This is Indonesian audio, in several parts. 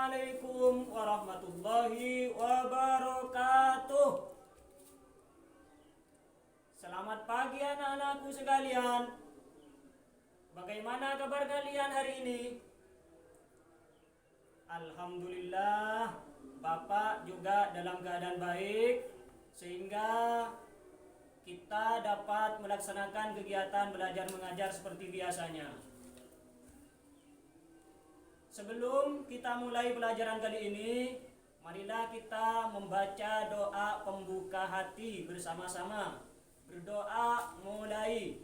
Assalamualaikum warahmatullahi wabarakatuh. Selamat pagi anak-anakku sekalian. Bagaimana kabar kalian hari ini? Alhamdulillah, Bapak juga dalam keadaan baik, sehingga kita dapat melaksanakan kegiatan belajar mengajar seperti biasanya. Sebelum kita mulai pelajaran kali ini, marilah kita membaca doa pembuka hati bersama-sama. Berdoa mulai.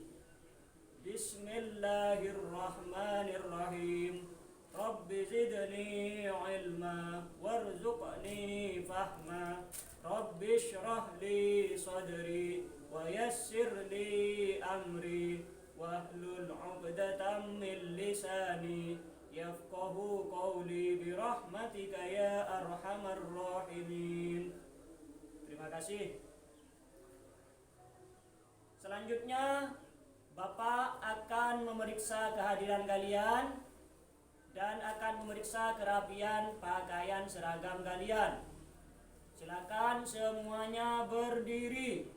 Bismillahirrahmanirrahim. Rabbi zidni ilma warzuqni fahma. Rabbi shrah li sadri wa yassir li amri wahlul 'uqdatam min lisani yafqahu qawli birahmatika ya arhamar rahimin. Terima kasih. Selanjutnya Bapak akan memeriksa kehadiran kalian dan akan memeriksa kerapian pakaian seragam kalian. Silakan semuanya berdiri.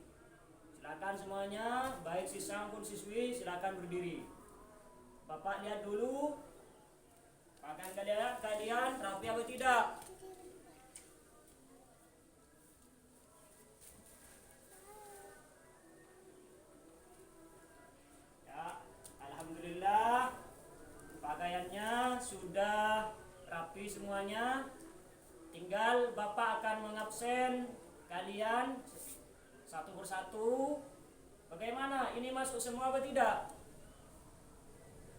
Silakan semuanya, baik siswa maupun siswi, silakan berdiri. Bapak lihat dulu pakaian kalian rapi atau tidak? Ya, alhamdulillah pakaiannya sudah rapi semuanya. Tinggal Bapak akan mengabsen kalian satu persatu. Bagaimana? Ini masuk semua atau tidak?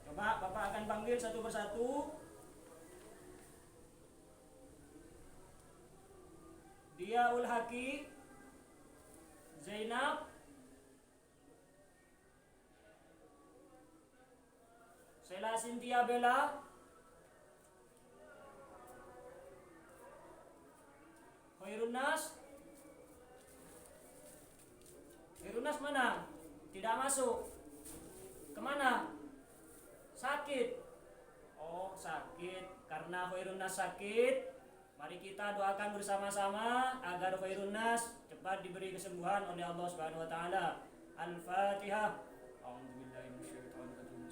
Coba Bapak akan panggil satu persatu. Diaul Haki, Zainab, Sela Cynthia Bella, Hoirunas. Hoirunas mana? Tidak masuk. Kemana? Sakit. Oh, sakit. Karena Hoirunas sakit, mari kita doakan bersama-sama agar Hoirunas cepat diberi kesembuhan oleh Allah Subhanahu wa taala. Al-Fatihah. A'udzubillahi minasyaitonir rajim.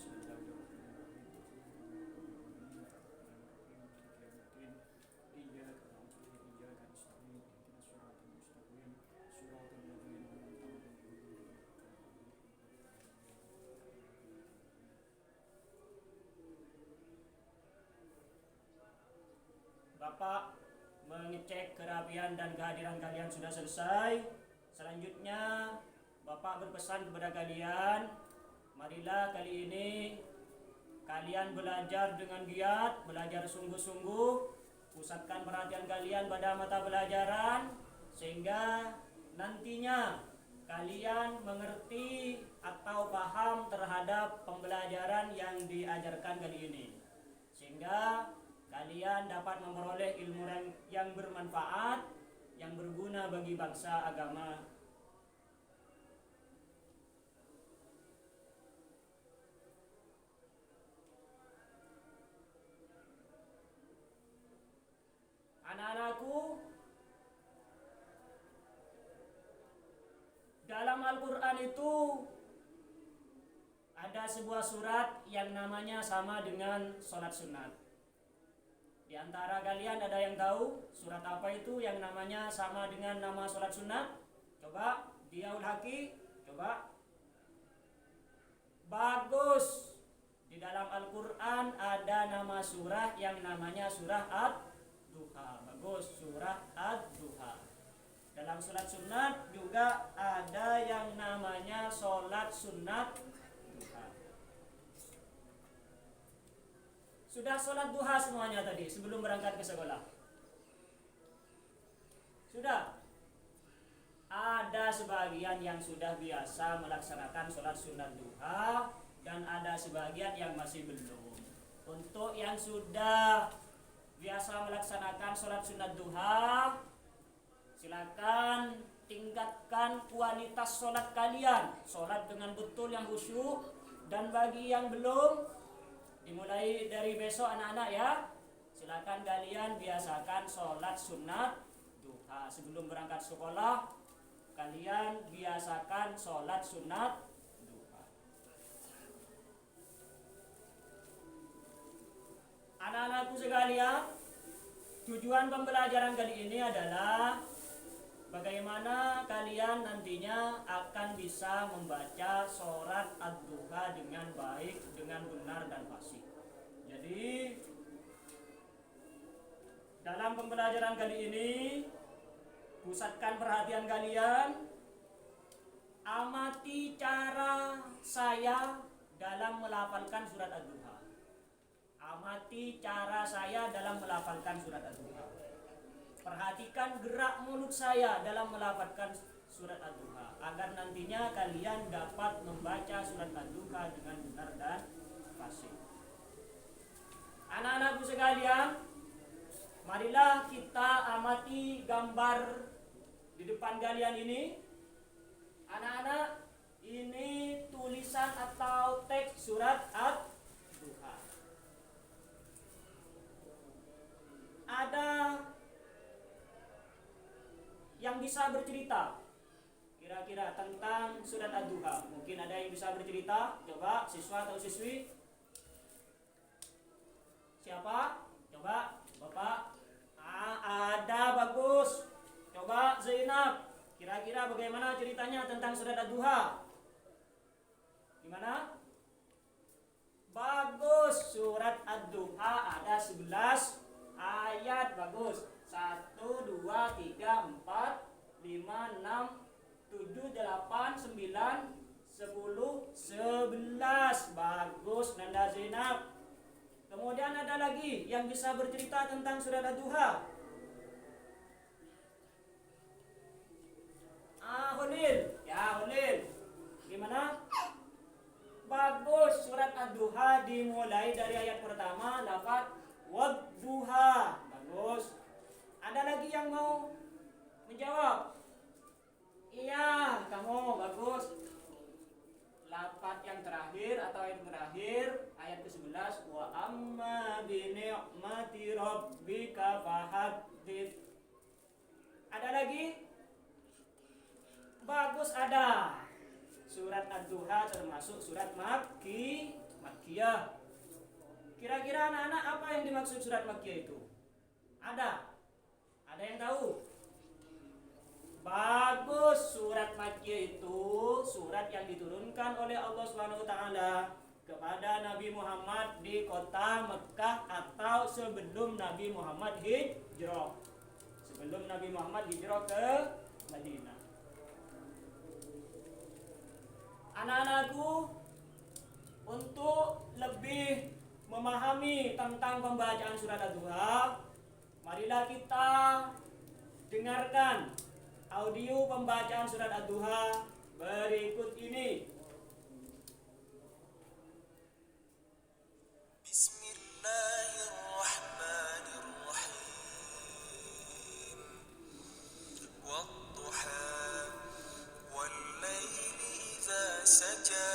Bapak mengecek kerapian dan kehadiran kalian sudah selesai. Selanjutnya Bapak berpesan kepada kalian, marilah kali ini kalian belajar dengan giat, belajar sungguh-sungguh, pusatkan perhatian kalian pada mata pelajaran sehingga nantinya kalian mengerti atau paham terhadap pembelajaran yang diajarkan kali ini, sehingga kalian dapat memperoleh ilmu yang bermanfaat, yang berguna bagi bangsa agama. Anak-anakku, dalam Al-Quran itu ada sebuah surat yang namanya sama dengan sholat sunat. Di antara kalian ada yang tahu surat apa itu yang namanya sama dengan nama sholat sunat? Coba, Diaul Haki, coba. Bagus. Di dalam Al-Quran ada nama surah yang namanya surah Ad-Duha. Bagus, surah Ad-Duha. Dalam sholat sunat juga ada yang namanya sholat sunat duha. Sudah sholat duha semuanya tadi sebelum berangkat ke sekolah? Sudah? Ada sebagian yang sudah biasa melaksanakan sholat sunat duha dan ada sebagian yang masih belum. Untuk yang sudah biasa melaksanakan sholat sunat duha, silakan tingkatkan kualitas sholat kalian, sholat dengan betul yang khusyuk. Dan bagi yang belum, dimulai dari besok anak-anak ya, silakan kalian biasakan sholat sunat duha. Sebelum berangkat sekolah, kalian biasakan sholat sunat duha. Anak-anakku sekalian, tujuan pembelajaran kali ini adalah bagaimana kalian nantinya akan bisa membaca surat ad-duha dengan baik, dengan benar dan fasih. Jadi dalam pembelajaran kali ini, pusatkan perhatian kalian, amati cara saya dalam melafalkan surat ad-duha. Amati cara saya dalam melafalkan surat ad-duha. Perhatikan gerak mulut saya dalam melafalkan surat ad-duha, agar nantinya kalian dapat membaca surat ad-duha dengan benar dan fasih. Anak-anakku sekalian, marilah kita amati gambar di depan kalian ini. Anak-anak, ini tulisan atau teks surat ad-duha. Ada yang bisa bercerita kira-kira tentang surat ad-duha? Mungkin ada yang bisa bercerita. Coba siswa atau siswi. Siapa? Coba Bapak. Ada, bagus. Coba Zainab, kira-kira bagaimana ceritanya tentang surat ad-duha? Gimana? Bagus, surat ad-duha ada 11 ayat. Bagus. 1, 2, 3, 4, 5, 6, 7, 8, 9, 10, 11. Bagus Nanda Zainab. Kemudian ada lagi yang bisa bercerita tentang surat ad-duha. Hulil. Ya, Hulil. Gimana? Bagus, surat ad-duha dimulai dari ayat pertama, lafaz wadduha. Bagus. Ada lagi yang mau menjawab? Iya, kamu. Bagus. Lafaz yang terakhir atau ayat terakhir, ayat ke-11, wa amma bi ni'mati rabbika fahaddits. Ada lagi? Bagus, ada. Surat ad-duha termasuk surat Makkiyah. Kira-kira anak-anak apa yang dimaksud surat Makkiyah itu? Ada yang tahu? Bagus, surat Makkiyah itu surat yang diturunkan oleh Allah Subhanahu wa taala kepada Nabi Muhammad di kota Mekah atau sebelum Nabi Muhammad hijrah. Sebelum Nabi Muhammad hijrah ke Madinah. Anak-anakku, untuk lebih memahami tentang pembacaan surat ad-duha, marilah kita dengarkan audio pembacaan surat ad-duha berikut ini. Bismillahirrahmanirrahim. Wadduha wal-laili idza saja.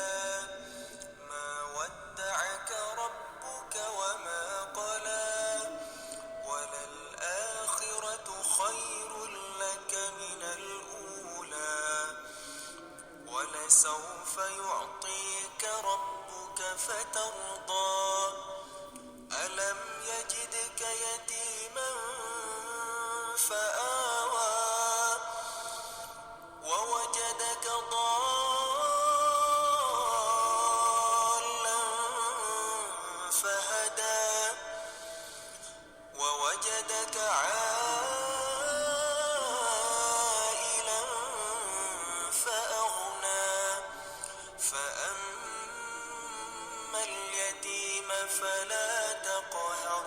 Ma wadda'aka rabbuka wa ma qala. Walal-akhiratu khairul laka minal ula. Walasawfa yu'tika rabbuka fatarda. Alam yajidka yatiman fa'awa. Wa wajadaka dallan fahada. Wa wajadaka ailan fa'aghna. فأما اليتيم فلا تقهر.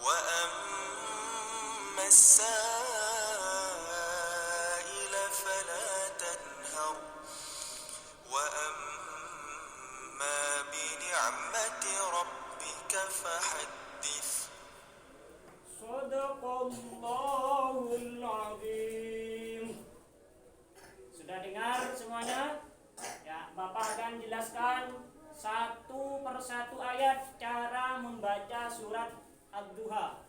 وأما السائل فلا تنهر. وأما بنعمة ربك فحدث. Shadaqallahul azim. Sudah dengar semuanya? Ya, Bapak akan jelaskan satu persatu ayat cara membaca surat Ad-Duha.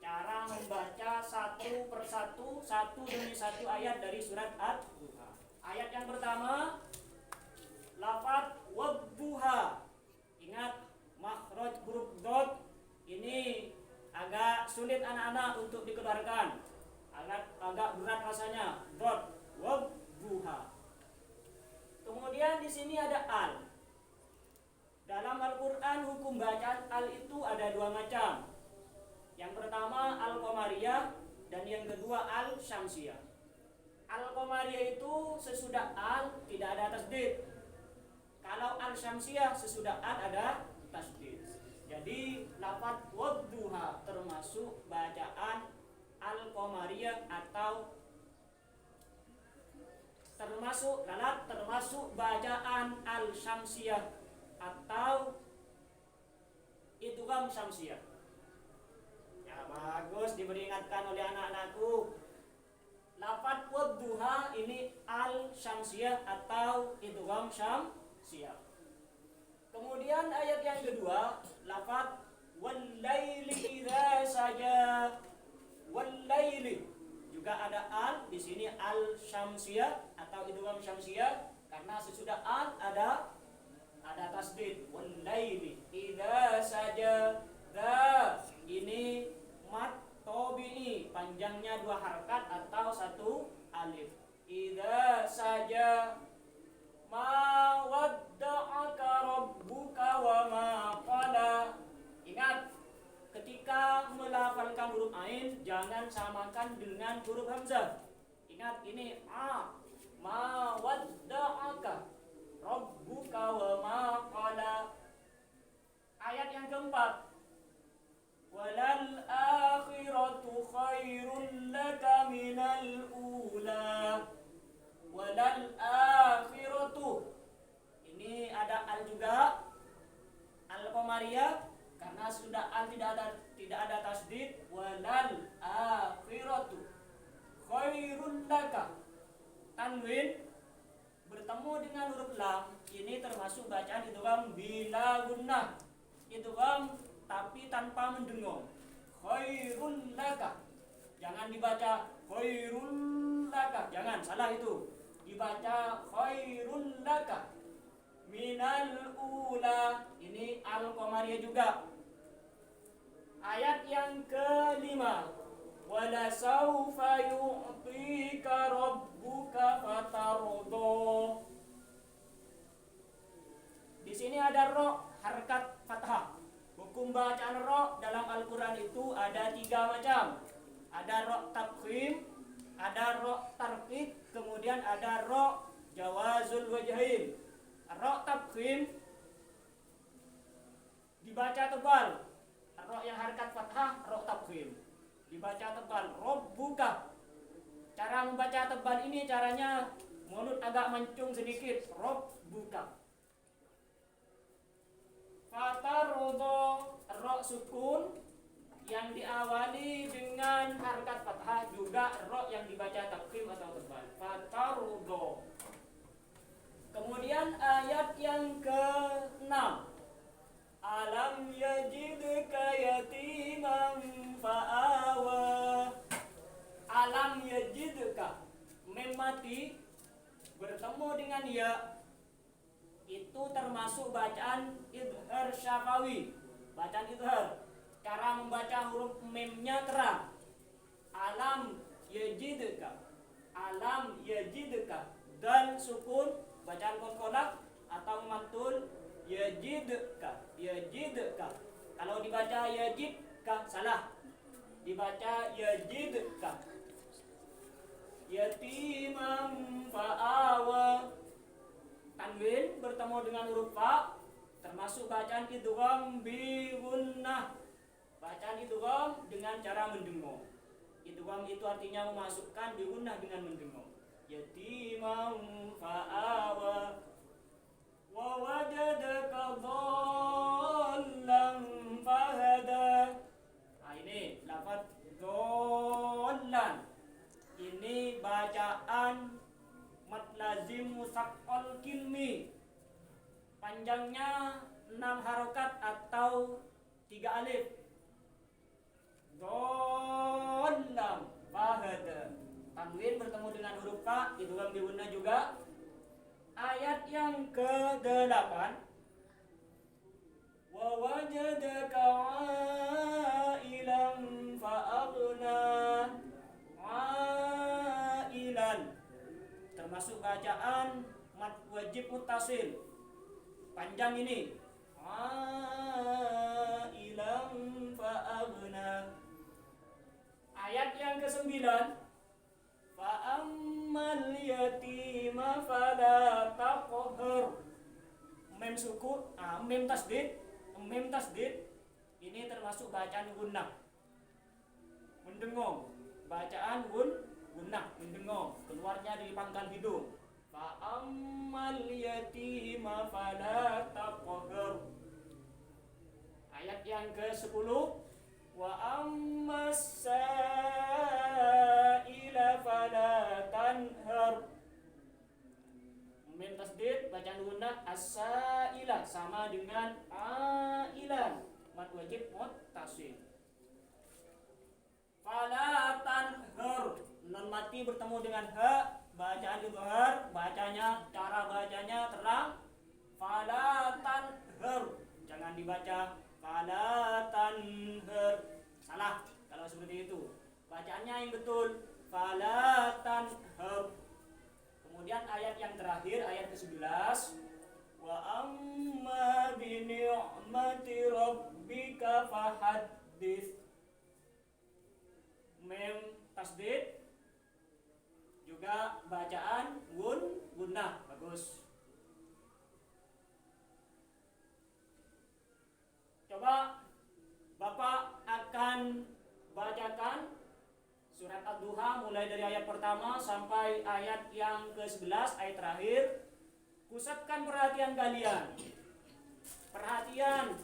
Cara membaca satu persatu, satu demi satu ayat dari surat Ad-Duha. Ayat yang pertama, lafaz wadduha. Ingat makhraj huruf dot ini agak sulit anak-anak untuk dikeluarkan. Agak berat rasanya. Dot wadduha. Kemudian di sini ada al. Dalam Al-Qur'an hukum bacaan al itu ada dua macam. Yang pertama al-qamariyah dan yang kedua al-syamsiyah. Al-qamariyah itu sesudah al tidak ada tasdid. Kalau al-syamsiyah sesudah al ada tasdid. Jadi lafaz wadduha termasuk bacaan al-qamariyah atau termasuk bacaan al-syamsiyah atau idgham syamsiyah. Ya bagus diperingatkan oleh anak-anakku. Lafaz wadduha ini al-syamsiyah atau idgham syamsiyah. Kemudian ayat yang kedua, lafaz wal-laili idza saja. Wal-laili juga ada al di sini al-syamsiyah atau idgham syamsiyah karena sesudah al ada tasdid. Wal-laili idza saja. Da ini mat tabi'i, panjangnya dua harakat atau satu alif. Idza saja ma wadda'aka rabbuka wa ma qala. Ingat, ketika melafalkan huruf ain jangan samakan dengan huruf hamzah. Ingat ini a. Ma wadda'aka rabbuka wa ma qala. Ayat yang keempat, walal akhiratu khairul laka minal ula. Walal akhiratu ini ada al juga, al-qamariyah karena sudah al tidak ada tasdid. Walal akhiratu khairul laka, tanwin bertemu dengan huruf lam ini termasuk bacaan idgham bila gunnah. Idgham tapi tanpa mendengung. Khairul laka, jangan dibaca khairul laka, jangan, salah itu. Dibaca khairul laka minal ula. Ini al-qamariyah juga. Ayat yang kelima, wala saufa yu'tika rabbuka fatardo. Di sini ada ro harakat fathah. Hukum bacaan ro dalam Al-Qur'an itu ada tiga macam. Ada ro tafkhim, ada ro tarqiq, kemudian ada ro jawazul wajhain. Ro tafkhim dibaca tebal. Ro yang harakat fathah ro tafkhim dibaca tebal. Rabbuka, cara membaca tebal ini caranya mulut agak mancung sedikit. Rabbuka. Fatardo, ro sukun yang diawali dengan harakat fathah juga ro yang dibaca tafkhim atau tebal. Fatardo. Kemudian ayat yang ke-6, alam yajidka yatiman fa'awa. Alam yajidka, mem mati bertemu dengan ya, itu termasuk bacaan idhar syafawi. Bacaan idhar, cara membaca huruf memnya terang. Alam yajidka, alam yajidka, dal sukun bacaan qalqalah atau maktul yajidka, yajidka. Kalau dibaca yajidka salah, dibaca yajidka. Yatimam fa'awa, tanwin bertemu dengan huruf fa termasuk bacaan idgham bi gunnah. Bacaan idgham dengan cara mendengung. Idgham itu artinya memasukkan bi gunnah dengan mendengung. Yatimam fa'awa wa wajadaka dhallan fahada. Nah ini lafaz dhallan. Ini bacaan mad lazim musaqqal kilmi. Panjangnya 6 harokat atau 3 alif. Dolam fahada. Tanwin bertemu dengan huruf ka, idgham di gunna juga. Ayat yang ke-8. Wa wajadaka 'ailan fa'aghna. 'Ailan termasuk bacaan mad wajib muttasil. Panjang ini. 'Ailan fa'aghna. Ayat yang ke-9. Fa'ammal yatima fala taqhar. Mem suku, mem tasdid. Mem tasdid ini termasuk bacaan gunnah. Mendengong. Bacaan gunnah, mendengong. Keluarnya dari pangkal hidung. Fa'ammal yatima fala taqhar. Ayat yang ke-10. Wa ammas sa'ila fala tanhar. Mim tasdid bacaan gunnah as-sa'ila sama dengan ailan, mad wajib muttasil. Fala tanhar, nun mati bertemu dengan ha, bacaan idhar, bacanya cara bacanya terang. Fala tanhar, jangan dibaca fala tanhar. Salah kalau seperti itu. Bacaannya yang betul fala tanhar. Kemudian ayat yang terakhir, ayat ke-11. Wa amma bi ni'mati rabbika fahaddits. Mem tasdid juga bacaan gunnah, bagus. Coba Bapak akan bacakan surat Ad-Duha mulai dari ayat pertama sampai ayat yang ke-11, ayat terakhir. Pusatkan perhatian kalian. Perhatikan,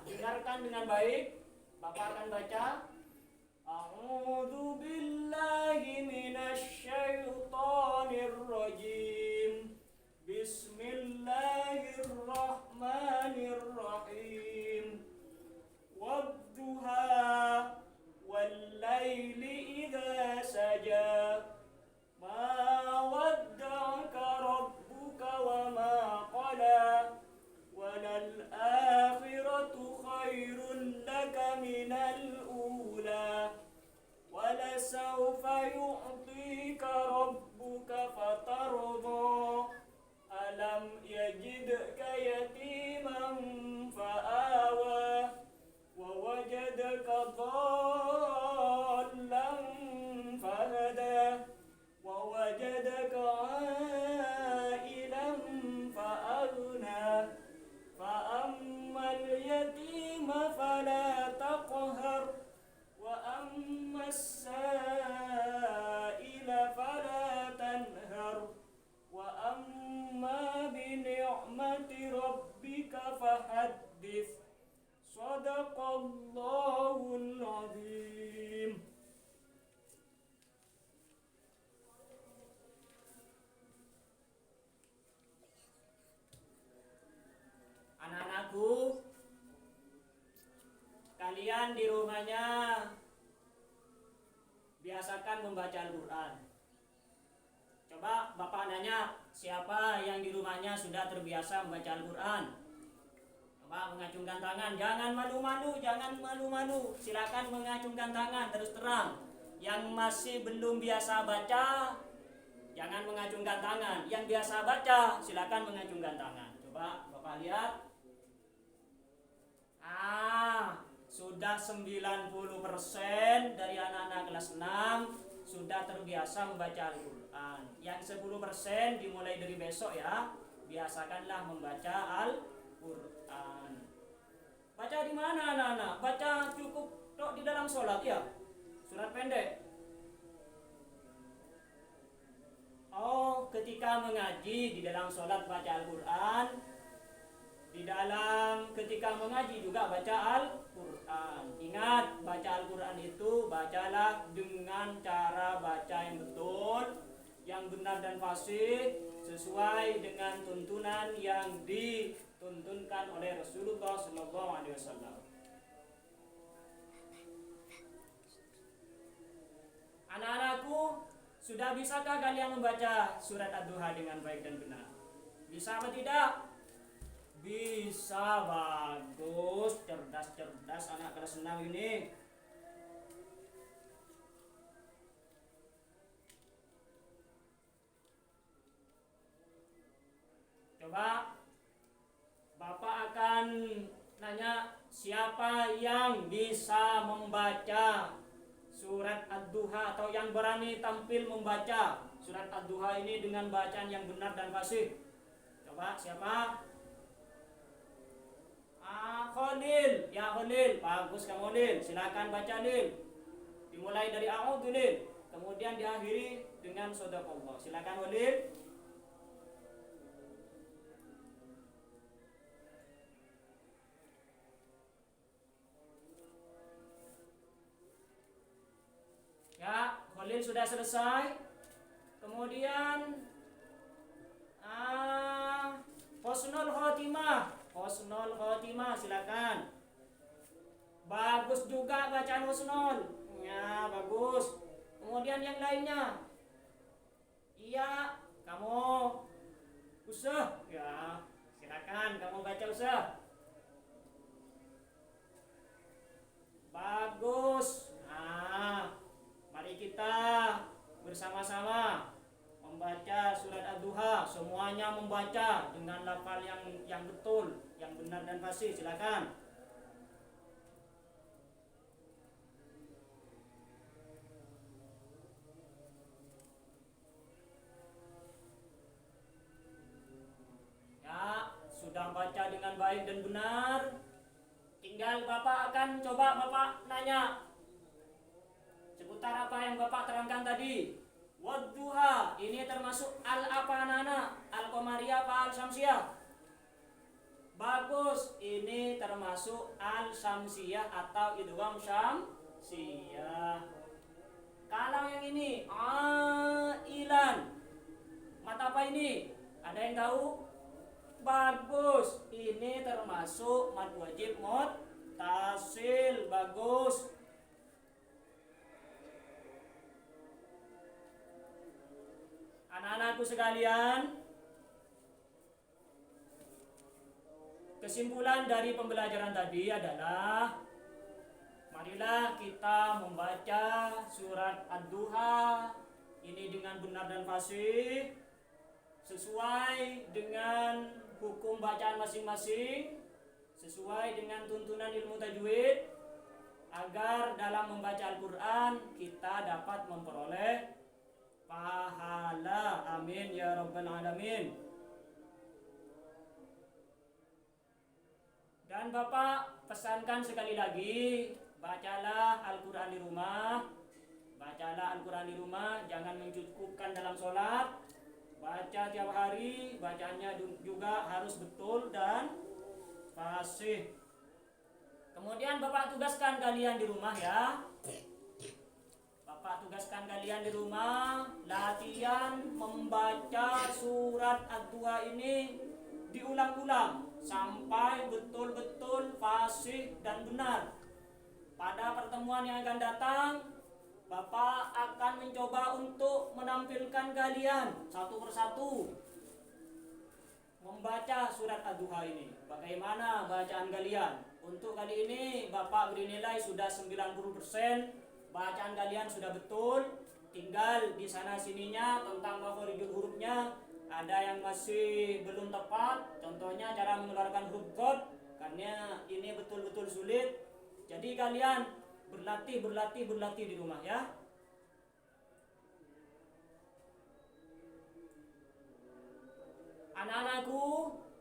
dengarkan dengan baik. Bapak akan baca. A'udzu billahi minasy syaithanir rajim. Bismillahirrahmanirrahim. Wadduha wal-laili idza saja. Ma wadda'aka rabbuka wa ma qala. Walal akhiratu khairun laka minal ula. Walasawfa yu'tika rabbuka fatarda. Alam yajidka yatiman fa'awa. Wa wajadaka dhallan fahada. Wa wajadaka 'ailan fa'aghna. Fa'ammal yatima fala taqhar. Wa ammas sa'ila fala tanhar. Wa amma bi ni'mati rabbika fahaddits. Shadaqallahul azim. Anak-anakku, kalian di rumahnya biasakan membaca Al-Quran. Coba Bapak nanya, siapa yang di rumahnya sudah terbiasa membaca Al-Quran? Coba mengacungkan tangan, jangan malu-malu. Silakan mengacungkan tangan terus terang. Yang masih belum biasa baca, jangan mengacungkan tangan. Yang biasa baca, silakan mengacungkan tangan. Coba Bapak lihat. Sudah 90% dari anak-anak kelas 6 sudah terbiasa membaca Al-Quran. Yang 10% dimulai dari besok ya, biasakanlah membaca Al-Quran. Baca di mana anak-anak? Baca cukup tok di dalam sholat ya, surat pendek. Ketika mengaji di dalam sholat baca Al-Quran. Di dalam ketika mengaji juga baca Al-Quran. Ingat, baca Al-Quran itu bacalah dengan cara baca yang betul, yang benar dan fasih, sesuai dengan tuntunan yang dituntunkan oleh Rasulullah SAW. Anak-anakku, sudah bisakah kalian membaca surat Ad-Duha dengan baik dan benar? Bisa atau tidak? Bisa, bagus. Cerdas anak kelas 6 ini. Coba Bapak akan nanya, siapa yang bisa membaca surat Ad-Duha atau yang berani tampil membaca surat Ad-Duha ini dengan bacaan yang benar dan fasih? Coba siapa? Khalil. Ya Khalil, bagus kamu Lil. Silakan baca Lil. Dimulai dari a'udzu Lil, kemudian diakhiri dengan shadaqallah. Silakan Khalil. Ya, Khalil sudah selesai. Kemudian Husnul Khotimah. Husnul Khotimah, silakan. Bagus juga bacaan Husnul. Ya, bagus. Kemudian yang lainnya. Iya, kamu Usah. Ya, silakan kamu baca Usah. Bagus. Mari kita bersama-sama membaca surat Ad-Duha. Semuanya membaca dengan lafal yang betul, yang benar dan fasih. Silakan. Ya, sudah baca dengan baik dan benar. Tinggal Bapak akan Bapak nanya seputar apa yang Bapak terangkan tadi. Wadduha, ini termasuk al apa nana? Al-Qamariyah apa al-Syamsiyah? Bagus, ini termasuk al-Syamsiyah atau idgham Syamsiyah. Kalau yang ini ailan, mata apa ini? Ada yang tahu? Bagus, ini termasuk mad wajib muttasil. Bagus. Anak-anakku sekalian, kesimpulan dari pembelajaran tadi adalah marilah kita membaca surat Ad-Duha ini dengan benar dan fasih, sesuai dengan hukum bacaan masing-masing, sesuai dengan tuntunan ilmu tajwid, agar dalam membaca Al-Quran kita dapat memperoleh pahala. Amin ya rabbal alamin. Dan Bapak pesankan sekali lagi, bacalah Al-Quran di rumah. Bacalah Al-Quran di rumah, jangan mencukupkan dalam sholat. Baca tiap hari, bacaannya juga harus betul dan fasih. Kemudian Bapak tugaskan kalian di rumah ya. Bapak tugaskan kalian di rumah latihan membaca surat Ad-Duha ini diulang-ulang sampai betul-betul fasih dan benar. Pada pertemuan yang akan datang, Bapak akan mencoba untuk menampilkan kalian satu persatu membaca surat Ad-Duha ini. Bagaimana bacaan kalian? Untuk kali ini Bapak beri nilai sudah 90%. Bacaan kalian sudah betul. Tinggal di sana sininya tentang makhorijul hurufnya ada yang masih belum tepat. Contohnya cara mengeluarkan huruf qad, karena ini betul-betul sulit. Jadi kalian berlatih di rumah ya. Anak-anakku,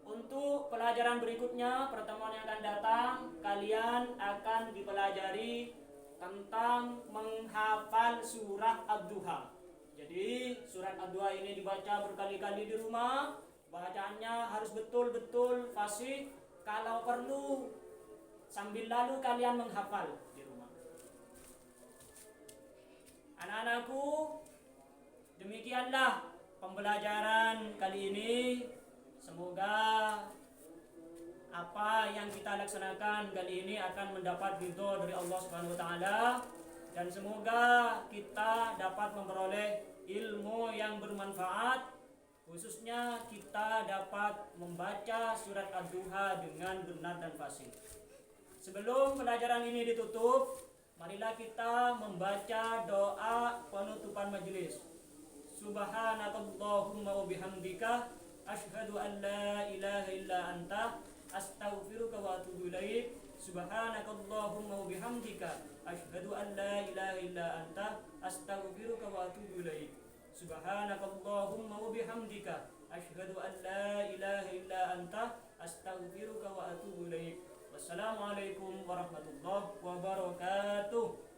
untuk pelajaran berikutnya, pertemuan yang akan datang, kalian akan dipelajari tentang menghafal surat Ad-Duha. Jadi surat Ad-Duha ini dibaca berkali-kali di rumah. Bacaannya harus betul-betul fasih. Kalau perlu sambil lalu kalian menghafal di rumah. Anak-anakku, demikianlah pembelajaran kali ini. Semoga apa yang kita laksanakan kali ini akan mendapat ridho dari Allah Subhanahu wa taala. Dan semoga kita dapat memperoleh ilmu yang bermanfaat, khususnya kita dapat membaca surat Ad-Duha dengan benar dan fasih. Sebelum pelajaran ini ditutup, marilah kita membaca doa penutupan majelis. Subhanakallahumma wa bihamdika asyhadu an la ilaha illa anta astaghfiruka wa atubu ilaik. Subhanakallahumma wa bihamdika asyhadu an la ilaha illa anta astaghfiruka wa atubu ilaik. Subhanakallahumma wa bihamdika asyhadu an la ilaha illa anta astaghfiruka wa atubu ilaik. Wassalamualaikum warahmatullahi wabarakatuh.